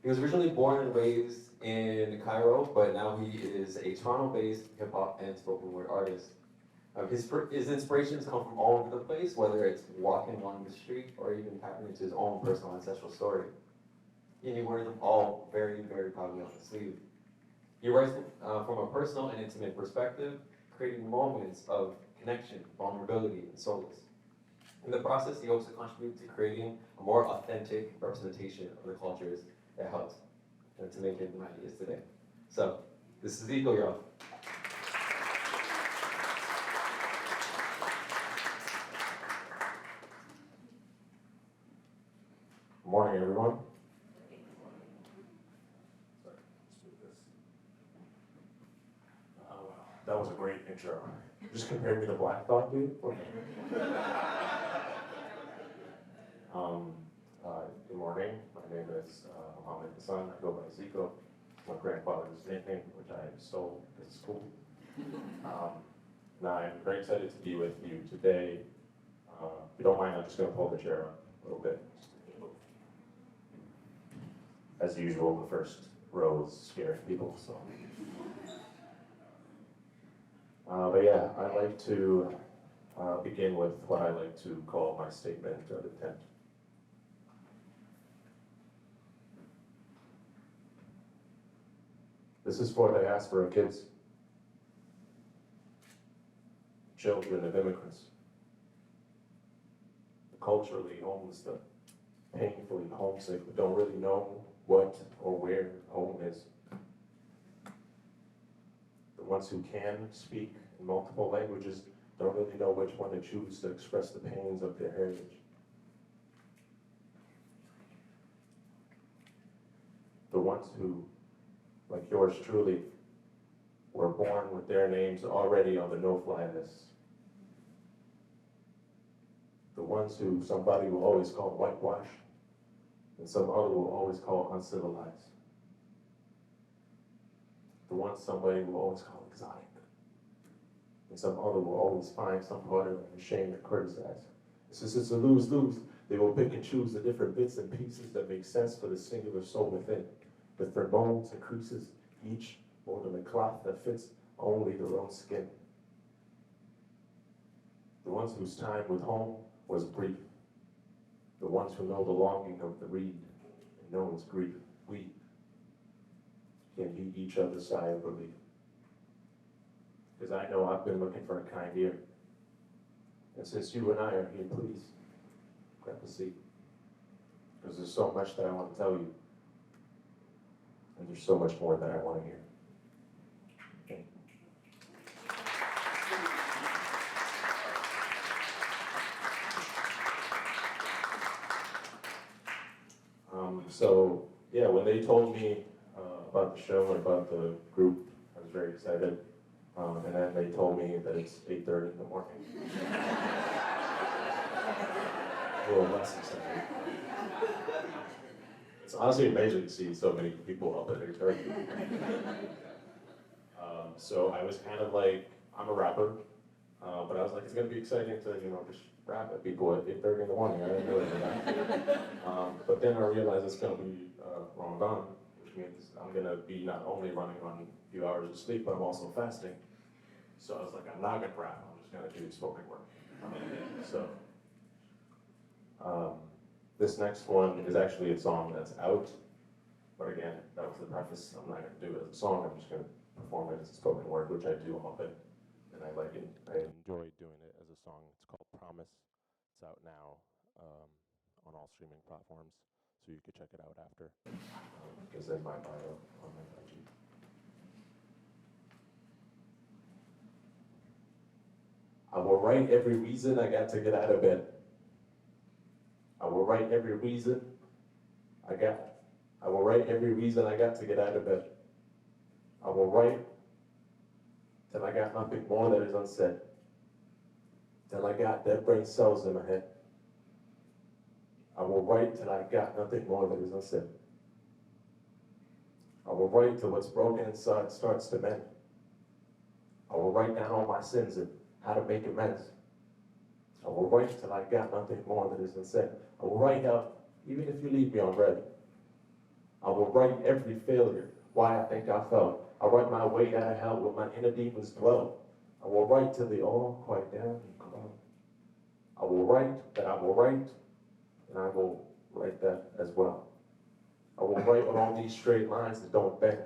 He was originally born and raised in Cairo, but now he is a Toronto-based hip-hop and spoken word artist. His inspirations come from all over the place, whether it's walking along the street or even tapping into his own personal ancestral story. And he wears them all very, very proudly on his sleeve. He writes from a personal and intimate perspective, creating moments of connection, vulnerability, and solace. In the process, he hopes to contribute to creating a more authentic representation of the cultures that helped to make him the man he is today. So, this is Zico, y'all. Good morning, everyone. Sorry, let's do this. Oh, wow. That was a great intro. Just compare me to Black Thought, dude. Um, Good morning. My name is Mohammed Hassan. I go by Zico. My grandfather's nickname, which I stole at school. Now, I'm very excited to be with you today. If you don't mind, I'm just going to pull the chair up a little bit. As usual, the first row is scaring people, so. But yeah, I'd like to begin with what I like to call my statement of intent. This is for the diaspora kids, children of immigrants, the culturally homeless, the painfully homesick, but don't really know what or where home is. The ones who can speak in multiple languages don't really know which one to choose to express the pains of their heritage. The ones who, like yours truly, were born with their names already on the no-fly list. The ones who somebody will always call whitewashed, and some other will always call uncivilized. The ones somebody will always call exotic, and some other will always find some part of it ashamed to criticize. It's a lose-lose. They will pick and choose the different bits and pieces that make sense for the singular soul within, with their bones and creases, each more than a cloth that fits only their own skin. The ones whose time with home was brief, the ones who know the longing of the reed and know its grief, we can be each other's sigh of relief. Because I know I've been looking for a kind ear. And since you and I are here, please, grab a seat. Because there's so much that I want to tell you. And there's so much more that I want to hear. Okay. So, yeah, when they told me about the show and about the group, I was very excited. And then they told me that it's 8:30 in the morning. A little less excited. It's honestly amazing to see so many people up at 8:30. So I was kind of like, I'm a rapper, but I was like, it's gonna be exciting to, just rap at people at 8:30 in the morning. I didn't know that. But then I realized it's gonna be Ramadan, which means I'm gonna be not only running on a few hours of sleep, but I'm also fasting. So I was like, I'm not gonna rap, I'm just gonna do spoken word. So, this next one is actually a song that's out, but again, that was the preface. I'm not gonna do it as a song, I'm just gonna perform it as a spoken word, which I do often, and I like it. I enjoy doing it as a song. It's called Promise. It's out now on all streaming platforms, so you can check it out after. It's in my bio on my IG. I will write every reason I got to get out of bed. I will write every reason I got. I will write every reason I got to get out of bed. I will write till I got nothing more that is unsaid. Till I got dead brain cells in my head. I will write till I got nothing more that is unsaid. I will write till what's broken inside starts to mend. I will write down all my sins and how to make amends. I will write till I got nothing more that is unsaid. I will write out, even if you leave me on red. I will will write every failure, why I think I fell. I write my way out of hell where my inner demons dwell. I will write till they all quiet down and calm. I will write that I will write, and I will write that as well. I will write on all these straight lines that don't bend.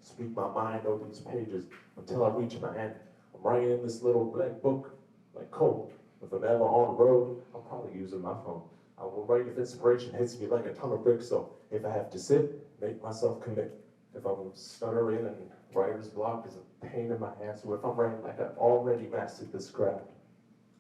Speak my mind over these pages until I reach my end. I'm writing in this little black book like code. If I'm ever on the road, I'm probably using my phone. I will write if inspiration hits me like a ton of bricks. So if I have to sit, make myself commit. If I'm stuttering and writer's block is a pain in my ass, or if I'm writing like I've already mastered this craft,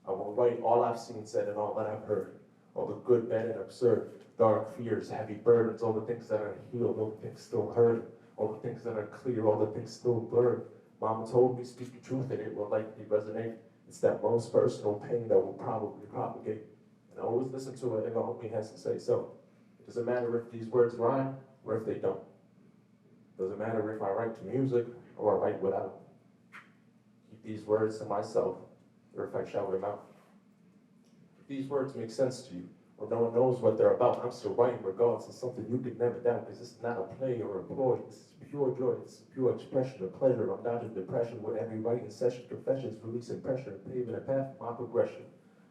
I will write all I've seen, said, and all that I've heard. All the good, bad, and absurd, dark fears, heavy burdens, all the things that are healed, all the things still hurt, all the things that are clear, all the things still blurred. Mama told me, speak the truth, and it will likely resonate. It's that most personal pain that will probably propagate. And I always listen to it if homie has to say so. It doesn't matter if these words rhyme or if they don't. It doesn't matter if I write to music or I write without. Keep these words to myself, or if I shout them out. If these words make sense to you, or no one knows what they're about, I'm still writing regardless. It's something you could never doubt, because it's not a play or a ploy. This is pure joy. It's pure expression of pleasure. I'm dodging depression with every writing session. Confessions, releasing pressure, paving a path for my progression.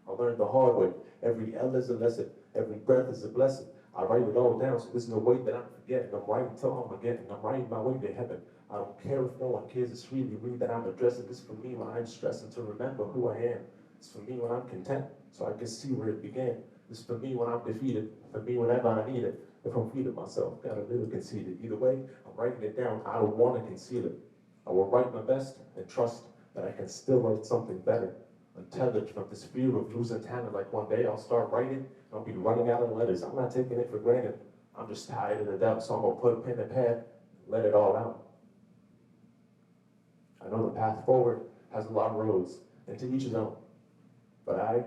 I learned the hard way. Every L is a lesson. Every breath is a blessing. I write it all down, so there's no way that I'm forgetting. I'm writing till I'm forgetting. I'm writing my way to heaven. I don't care if no one cares. It's freely read that I'm addressing this for me when I'm stressing to remember who I am. It's for me when I'm content, so I can see where it began. It's for me when I'm defeated, for me whenever I need it. If I'm feeding myself, got a little conceited. Either way, I'm writing it down. I don't want to conceal it. I will write my best and trust that I can still write something better. Untethered from this fear of losing talent, like one day I'll start writing, I'll be running out of letters. I'm not taking it for granted. I'm just tired of the doubt, so I'm gonna put a pen and pad, let it all out. I know the path forward has a lot of roads, and to each his own. But I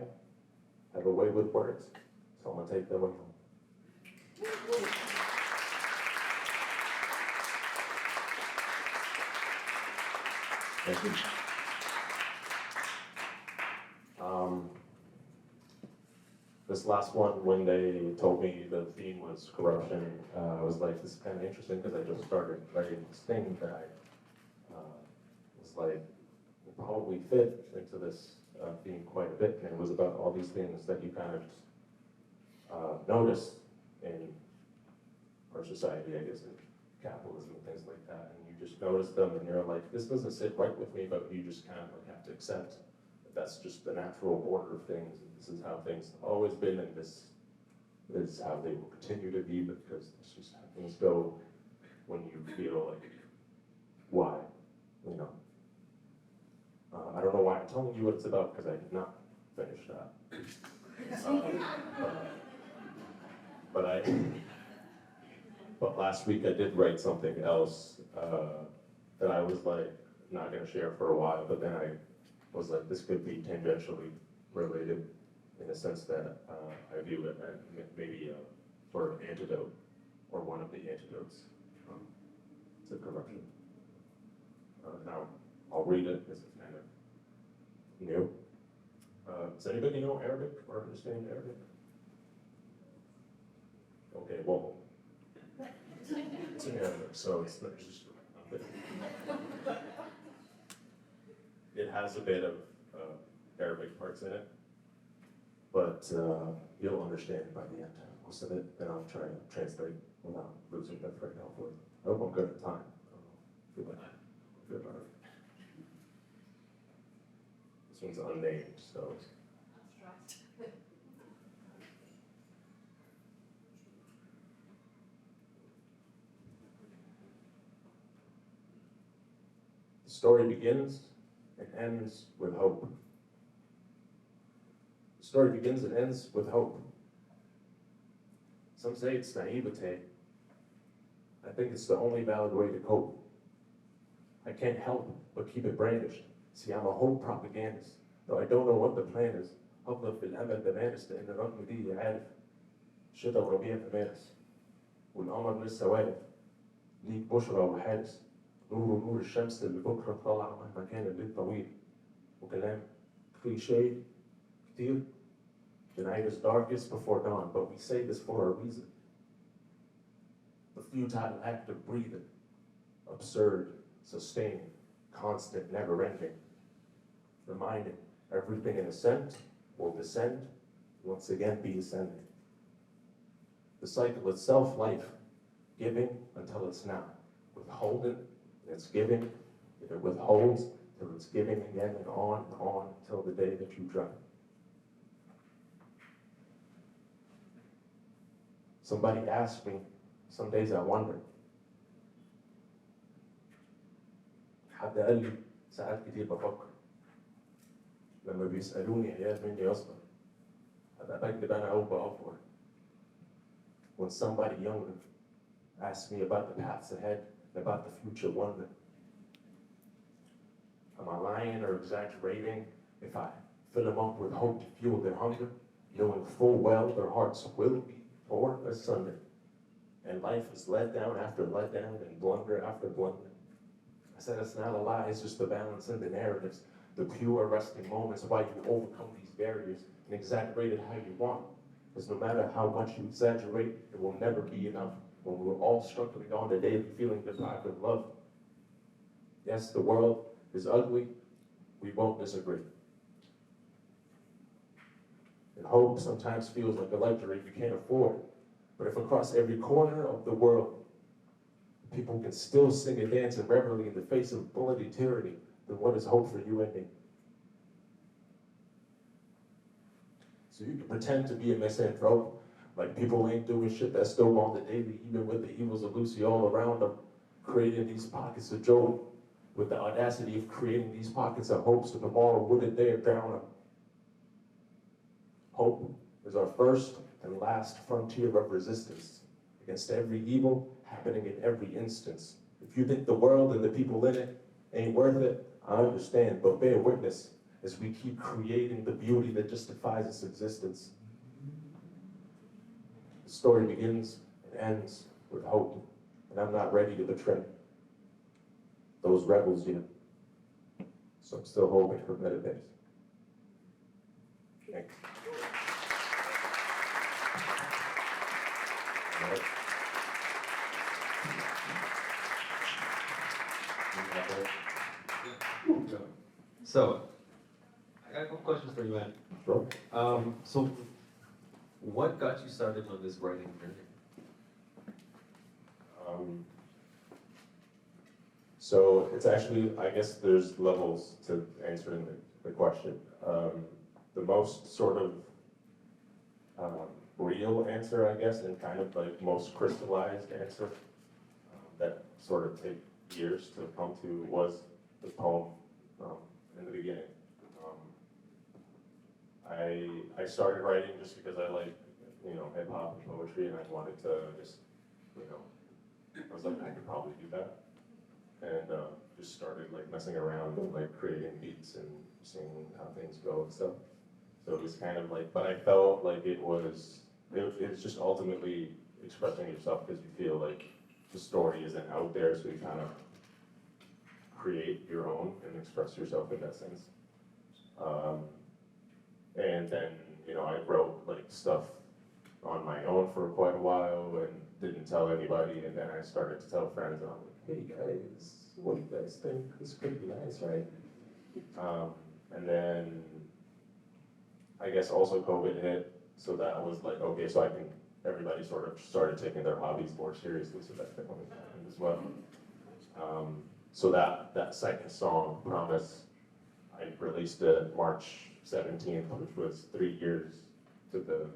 have a way with words, so I'm gonna take them with me. Thank you. This last one, when they told me the theme was corruption, I was like, this is kind of interesting because I just started writing this thing that I was like, will probably fit into this theme quite a bit. And it was about all these things that you kind of notice in our society, I guess, in capitalism and things like that. And you just notice them and you're like, this doesn't sit right with me, but you just kind of like have to accept that that's just the natural order of things. And this is how things have always been, and this is how they will continue to be, because it's just how things go when you feel like, why, you know. I don't know why I'm telling you what it's about, because I did not finish that. But last week I did write something else that I was like not gonna share for a while, but then I was like, this could be tangentially related in the sense that I view it as maybe for an antidote, or one of the antidotes to corruption. Now, I'll read it because it's kind of new. Does anybody know Arabic or understand Arabic? Okay, well, it's in Arabic, so it's not just, it has a bit of Arabic parts in it, but you'll understand by the end most of it, and I'll try to translate without losing that right now. I hope I'm good at time. I feel like I'm good at it. This one's unnamed, so. The story begins and ends with hope. The story begins and ends with hope. Some say it's naivete. I think it's the only valid way to cope. I can't help but keep it brandished. See, I'm a hope propagandist, though I don't know what the plan is. أفضل في الأمل بمارس لأن الرغم دي عارف الشتاء والربيع في مارس والقمر لسه واقف ليك بشرى وحارس نور الشمس اللي بكره طالع مهما كان الليل طويل وكلام cliche كتير. The night is darkest before dawn, but we say this for a reason. The futile act of breathing, absurd, sustaining, constant, never-ending, reminding everything in ascent will descend, once again be ascending. The cycle itself, life, giving until it's not, withholding, and it's giving, if it withholds, till it's giving again and on until the day that you drop. Somebody asked me, some days I wonder, حد قال لي ساعات كتير بفكر لما بيسألوني عيال مني أصغر أبقى بكذب أنا أو بأفور. When somebody younger asks me about the paths ahead, about the future wonder, am I lying or exaggerating if I fill them up with hope to fuel their hunger, knowing full well their hearts will be torn asunder, and life is letdown after letdown and blunder after blunder? I said it's not a lie, it's just the balance in the narratives, the pure resting moments while you overcome these barriers and exaggerate it how you want. Because no matter how much you exaggerate, it will never be enough when we're all struggling on the daily feeling deprived of love. Yes, the world is ugly, we won't disagree. And hope sometimes feels like a luxury you can't afford. But if across every corner of the world, people can still sing and dance and revelry in the face of bloody tyranny, then what is hope for you and me? So you can pretend to be a misanthrope, like people ain't doing shit that's still on the daily, even with the evils of Lucy all around them, creating these pockets of joy, with the audacity of creating these pockets of hope so tomorrow wouldn't dare drown them. Hope is our first and last frontier of resistance against every evil happening in every instance. If you think the world and the people in it ain't worth it, I understand, but bear witness as we keep creating the beauty that justifies its existence. The story begins and ends with hope, and I'm not ready to betray those rebels yet, so I'm still hoping for better days. Thanks. So, I got a couple questions for you, man. Sure. So, what got you started on this writing journey? So it's actually, I guess there's levels to answering the question. The most sort of real answer, I guess, and kind of like most crystallized answer that sort of take years to come to was the poem in the beginning. I started writing just because I like, hip hop and poetry, and I wanted to just, I was like, I could probably do that. And just started like messing around with like creating beats and seeing how things go and stuff. So it was kind of like, but I felt like it was just ultimately expressing yourself because you feel like the story isn't out there, so you kind of create your own and express yourself in that sense. And then, I wrote like stuff on my own for quite a while and didn't tell anybody, and then I started to tell friends, and I'm like, hey guys, what do you guys think? This could be nice, right? And then I guess also COVID hit, so that was like, okay, so everybody sort of started taking their hobbies more seriously, so that definitely happened as well. So that second song, Promise, I released it March 17th, which was 3 years to the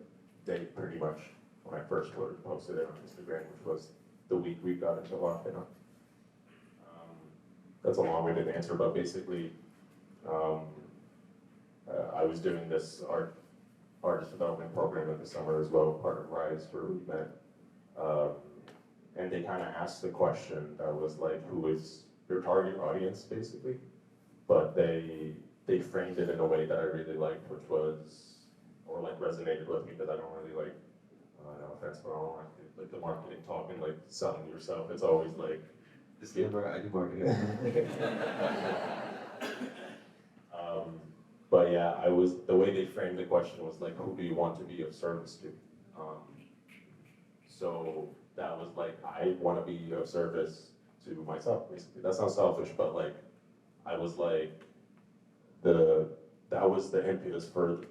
date pretty much when I first posted it on Instagram, which was the week we got into lockdown. That's a long-winded answer, but basically, I was doing this artist development program in the summer as well, part of RISE, where we met. And they kind of asked the question that was like, who is your target audience, basically? But they framed it in a way that I really liked, which was, or like resonated with me, because I don't really like, no offense, but I don't like the marketing talk and like selling yourself. It's always like, Disclaimer, I do marketing. But yeah, the way they framed the question was like, who do you want to be of service to? So that was like, I want to be of service to myself, basically. That sounds selfish, but like, I was like, that was the impetus for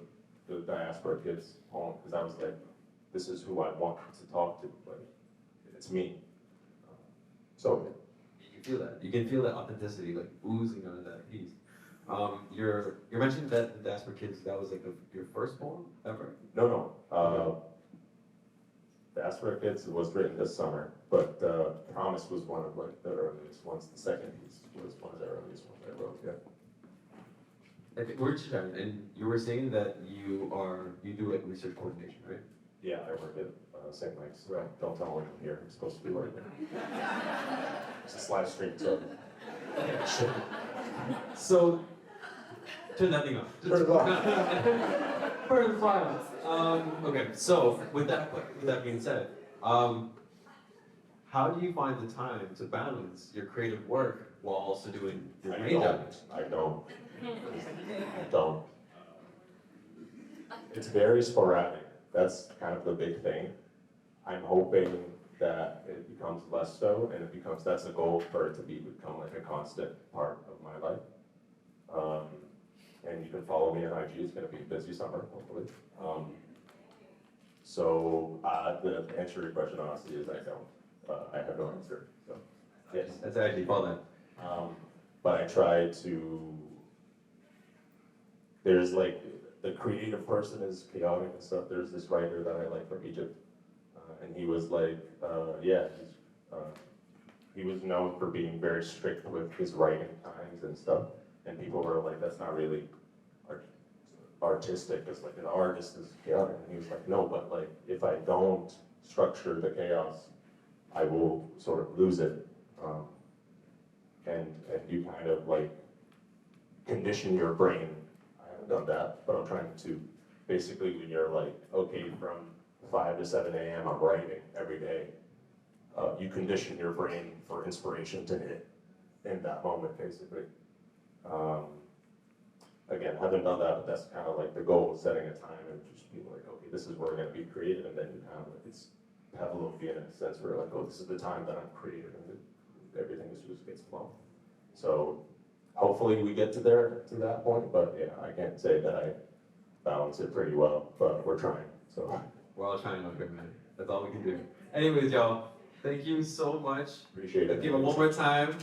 the diaspora kids home, because I was like, this is who I want to talk to, like, it's me. So, You can feel that. You can feel that authenticity, like oozing out of that piece. You're mentioning that the Diaspora Kids, that was like your first poem ever? no. Diaspora Kids was written this summer, but Promise was one of like the earliest ones. The second piece was one of the earliest ones I wrote, yeah. We're just chatting, and you were saying that you do like research coordination, right? Yeah, I work at St. Mike's. Right. Don't tell anyone here. I'm supposed to be working. It's a live stream, so. So, turn that thing off. Turn it off. Burn the file. Okay, so with that being said, how do you find the time to balance your creative work while also doing your main job? I don't. It's very sporadic. That's kind of the big thing. I'm hoping that it becomes less so, and that's a goal for it to become like a constant part of my life. And you can follow me on IG. It's going to be a busy summer, hopefully. So the answer to your question honestly is I don't. I have no answer. So yes, That's actually called that. but I try to. There's like the creative person is chaotic and stuff. There's this writer that I like from Egypt, and he was like, he was known for being very strict with his writing times and stuff. And people were like, that's not really artistic, it's like an artist is chaotic. And he was like, no, but like, if I don't structure the chaos, I will sort of lose it. And you kind of like condition your brain. I haven't done that, but I'm trying to. Basically, when you're like, okay, from 5 to 7 a.m. I'm writing every day, you condition your brain for inspiration to hit in that moment, basically. Again, haven't done that, but that's kind of like the goal, setting a time and just being like, okay, this is where we're going to be creative, and then you kind of like, it's Pavlovian in a sense where like, oh, this is the time that I'm creative, and everything just gets flowing. So hopefully we get to that point, but yeah, I can't say that I balance it pretty well, but we're trying, so. We're all trying out here, man. That's all we can do. Anyways, y'all, thank you so much. Appreciate it. Let's give it one more time.